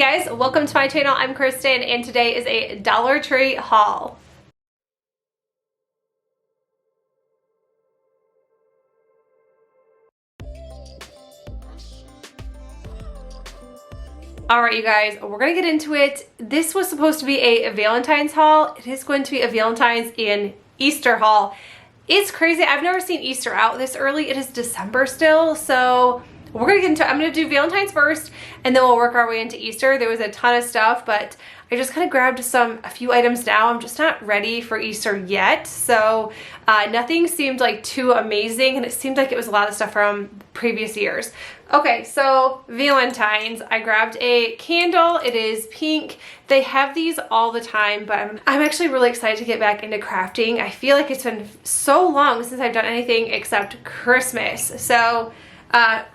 Guys, welcome to my channel. I'm Kristen and today is a Dollar Tree haul. Alright you guys, we're gonna get into it. This was supposed to be a Valentine's haul. It is going to be a Valentine's and Easter haul. It's crazy. I've never seen Easter out this early. It is December still, so we're gonna get into it. I'm gonna do Valentine's first and then we'll work our way into Easter. There was a ton of stuff, but I just kind of grabbed a few items now. I'm just not ready for Easter yet, so nothing seemed like too amazing, and it seemed like it was a lot of stuff from previous years. Okay, so Valentine's, I grabbed a candle. It is pink. They have these all the time, but I'm actually really excited to get back into crafting. I feel like it's been so long since I've done anything except Christmas, so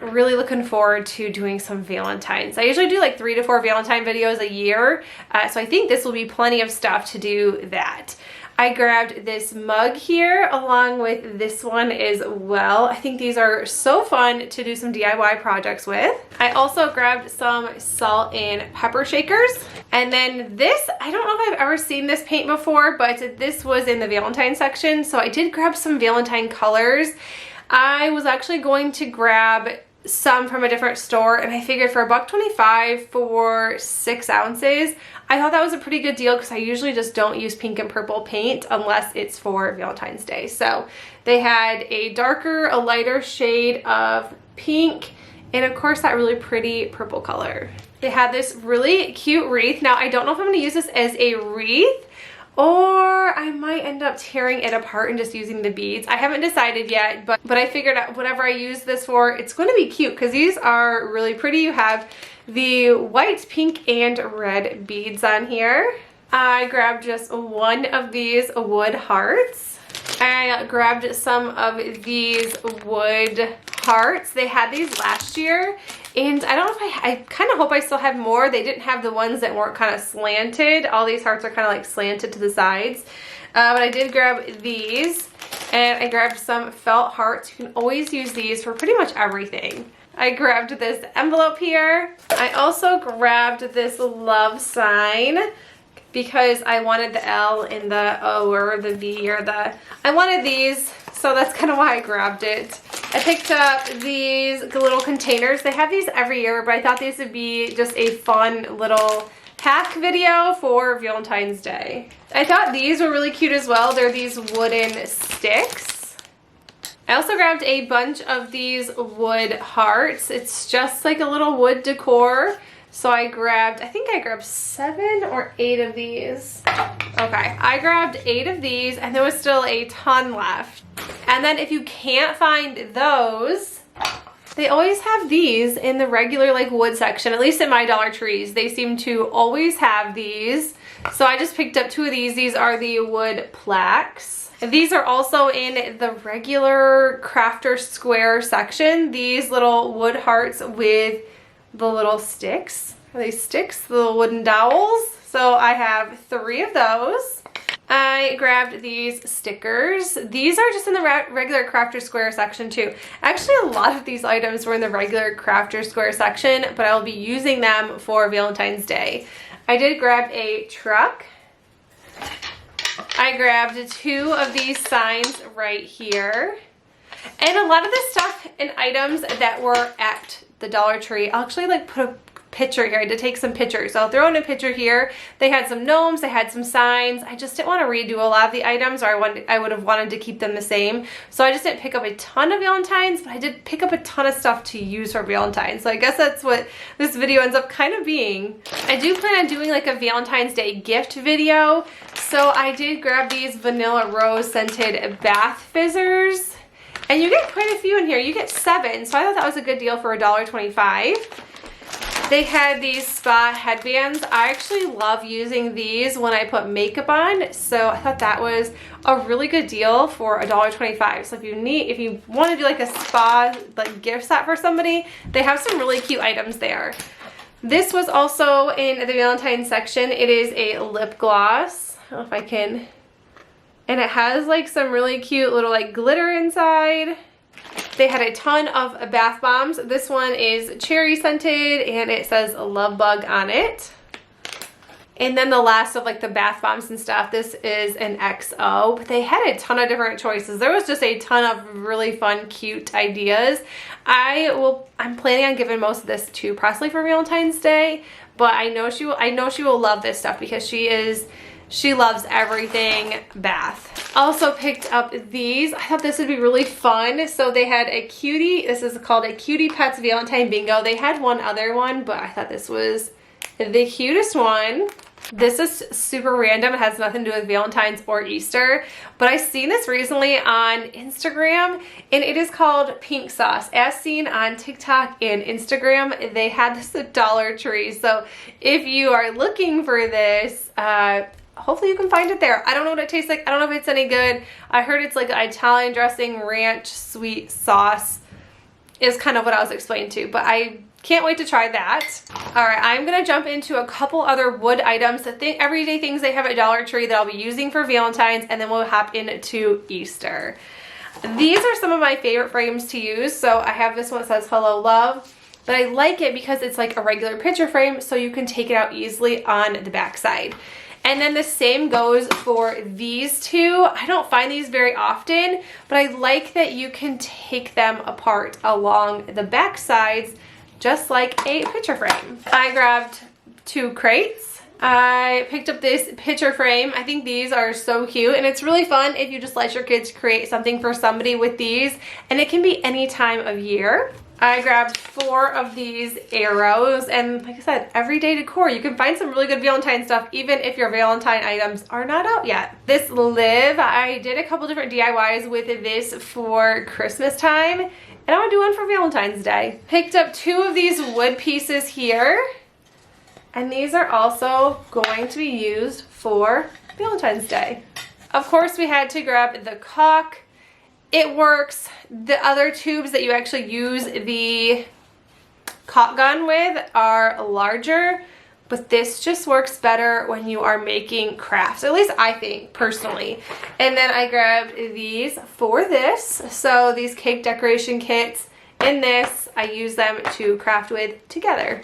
really looking forward to doing some Valentines. I usually do like 3 to 4 Valentine videos a year, so I think this will be plenty of stuff to do that. I grabbed this mug here along with this one as well. I think these are so fun to do some DIY projects with. I also grabbed some salt and pepper shakers. And then this, I don't know if I've ever seen this paint before, but this was in the Valentine section, so I did grab some Valentine colors. I was actually going to grab some from a different store, and I figured for $1.25 for 6 ounces, I thought that was a pretty good deal because I usually just don't use pink and purple paint unless it's for Valentine's Day. So they had a darker, a lighter shade of pink, and of course that really pretty purple color. They had this really cute wreath. Now I don't know if I'm going to use this as a wreath, or I might end up tearing it apart and just using the beads. I haven't decided yet, but I figured out whatever I use this for, it's going to be cute because these are really pretty. You have the white, pink, and red beads on here. I grabbed just one of these wood hearts. I grabbed some of these wood hearts. They had these last year, and I don't know if I kind of hope I still have more. They didn't have the ones that weren't kind of slanted. All these hearts are kind of like slanted to the sides. But I did grab these, and I grabbed some felt hearts. You can always use these for pretty much everything. I grabbed this envelope here. I also grabbed this love sign because I wanted the L and the O or the V or the, I wanted these, so that's kind of why I grabbed it. I picked up these little containers. They have these every year, but I thought these would be just a fun little hack video for Valentine's Day. I thought these were really cute as well. They're these wooden sticks. I also grabbed a bunch of these wood hearts. It's just like a little wood decor. So I think I grabbed 7 or 8 of these. Okay, I grabbed 8 of these, and there was still a ton left. And then if you can't find those, they always have these in the regular like wood section, at least in my Dollar Trees. They seem to always have these. So I just picked up 2 of these. These are the wood plaques. These are also in the regular crafter square section. These little wood hearts with the little sticks. Are they sticks? The little wooden dowels. So I have 3 of those. I grabbed these stickers. These are just in the regular crafter square section too. Actually, a lot of these items were in the regular crafter square section, but I'll be using them for Valentine's Day. I did grab a truck. I grabbed 2 of these signs right here. And a lot of the stuff and items that were at the Dollar Tree, I'll actually like put a picture here. I did take some pictures, so I'll throw in a picture here. They had some gnomes, they had some signs. I just didn't want to redo a lot of the items, or I would have wanted to keep them the same. So I just didn't pick up a ton of Valentines, but I did pick up a ton of stuff to use for Valentine's. So I guess that's what this video ends up kind of being. I do plan on doing like a Valentine's Day gift video. So I did grab these vanilla rose scented bath fizzers. And you get quite a few in here. You get 7, so I thought that was a good deal for $1.25. They had these spa headbands. I actually love using these when I put makeup on, so I thought that was a really good deal for $1.25. So if you want to do like a spa like gift set for somebody, they have some really cute items there. This was also in the Valentine's section. It is a lip gloss. I don't know if I can, and it has like some really cute little like glitter inside. They had a ton of bath bombs. This one is cherry scented and it says love bug on it. And then the last of like the bath bombs and stuff, this is an XO, but they had a ton of different choices. There was just a ton of really fun, cute ideas. I'm planning on giving most of this to Presley for Valentine's Day, but I know she will love this stuff because she loves everything bath. Also picked up these. I thought this would be really fun. So they had a cutie, this is called a Cutie Pets Valentine Bingo. They had one other one, but I thought this was the cutest one. This is super random. It has nothing to do with Valentine's or Easter, but I seen this recently on Instagram and it is called Pink Sauce. As seen on TikTok and Instagram, they had this at Dollar Tree. So if you are looking for this, hopefully you can find it there. I don't know what it tastes like. I don't know if it's any good. I heard it's like Italian dressing, ranch, sweet sauce is kind of what I was explained to, but I can't wait to try that. All right, I'm gonna jump into a couple other wood items, everyday things they have at Dollar Tree that I'll be using for Valentine's, and then we'll hop into Easter. These are some of my favorite frames to use. So I have this one that says Hello Love, but I like it because it's like a regular picture frame, so you can take it out easily on the back side. And then the same goes for these two. I don't find these very often, but I like that you can take them apart along the back sides just like a picture frame. I grabbed 2 crates. I picked up this picture frame. I think these are so cute and it's really fun if you just let your kids create something for somebody with these, and it can be any time of year. I grabbed 4 of these arrows, and like I said, everyday decor. You can find some really good Valentine stuff even if your Valentine items are not out yet. This Live, I did a couple different DIYs with this for Christmas time, and I want to do one for Valentine's Day. Picked up 2 of these wood pieces here, and these are also going to be used for Valentine's Day. Of course, we had to grab the caulk. It works. The other tubes that you actually use the caulk gun with are larger, but this just works better when you are making crafts, at least I think personally. And then I grabbed these for this. So these cake decoration kits, in this I use them to craft with together.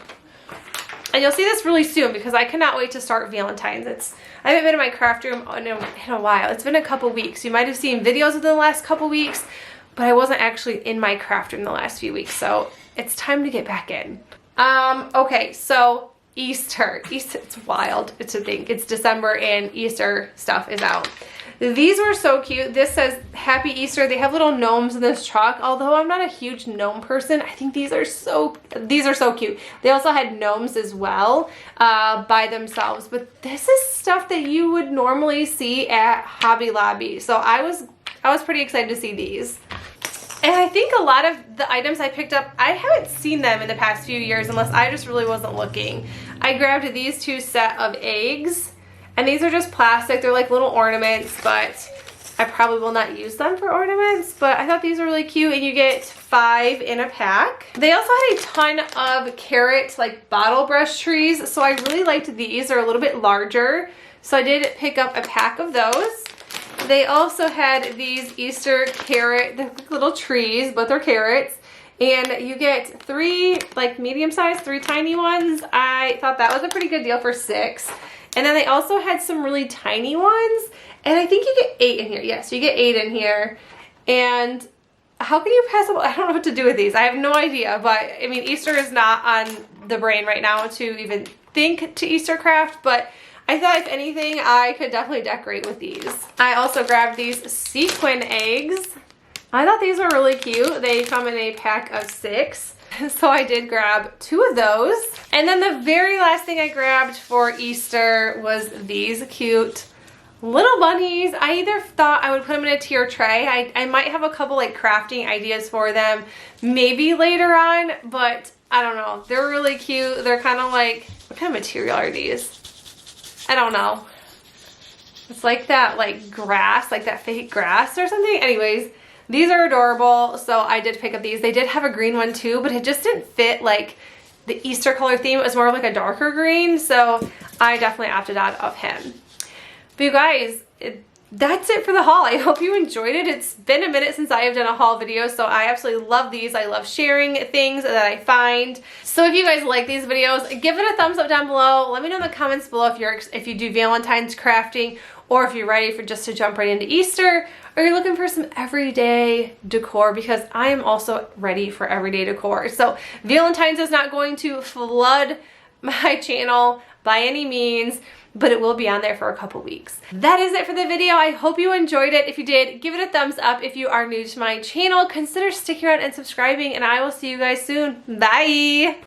And you'll see this really soon because I cannot wait to start Valentine's. I haven't been in my craft room in a while. It's been a couple weeks. You might have seen videos within the last couple weeks, but I wasn't actually in my craft room the last few weeks, so it's time to get back in. Okay, so Easter, it's wild to think it's December and Easter stuff is out. These were so cute. This says Happy Easter. They have little gnomes in this chalk. Although I'm not a huge gnome person, I think these are so cute. They also had gnomes as well by themselves. But this is stuff that you would normally see at Hobby Lobby. So I was pretty excited to see these. And I think a lot of the items I picked up, I haven't seen them in the past few years unless I just really wasn't looking. I grabbed these 2 set of eggs. And these are just plastic. They're like little ornaments, but I probably will not use them for ornaments. But I thought these were really cute, and you get 5 in a pack. They also had a ton of carrot, like bottle brush trees. So I really liked these. They're a little bit larger. So I did pick up a pack of those. They also had these Easter carrot, they're like little trees, but they're carrots. And you get 3 like medium sized, 3 tiny ones. I thought that was a pretty good deal for 6. And then they also had some really tiny ones. And I think you get 8 in here. Yes, you get 8 in here. And how can you pass up? I don't know what to do with these. I have no idea. But I mean, Easter is not on the brain right now to even think to Easter craft. But I thought if anything, I could definitely decorate with these. I also grabbed these sequin eggs. I thought these were really cute. They come in a pack of 6. So I did grab 2 of those. And then the very last thing I grabbed for Easter was these cute little bunnies. I either thought I would put them in a tier tray. I might have a couple like crafting ideas for them maybe later on, but I don't know. They're really cute. They're kind of like, what kind of material are these? I don't know. It's like that like grass, like that fake grass or something. Anyways, these are adorable, so I did pick up these. They did have a green one too, but it just didn't fit like the Easter color theme. It was more like a darker green, so I definitely opted out of him. But you guys, that's it for the haul. I hope you enjoyed it. It's been a minute since I have done a haul video, so I absolutely love these. I love sharing things that I find. So if you guys like these videos, give it a thumbs up down below. Let me know in the comments below if you do Valentine's crafting, or if you're ready for just to jump right into Easter, or you're looking for some everyday decor, because I am also ready for everyday decor. So Valentine's is not going to flood my channel by any means, but it will be on there for a couple weeks. That is it for the video. I hope you enjoyed it. If you did, give it a thumbs up. If you are new to my channel, consider sticking around and subscribing, and I will see you guys soon. Bye!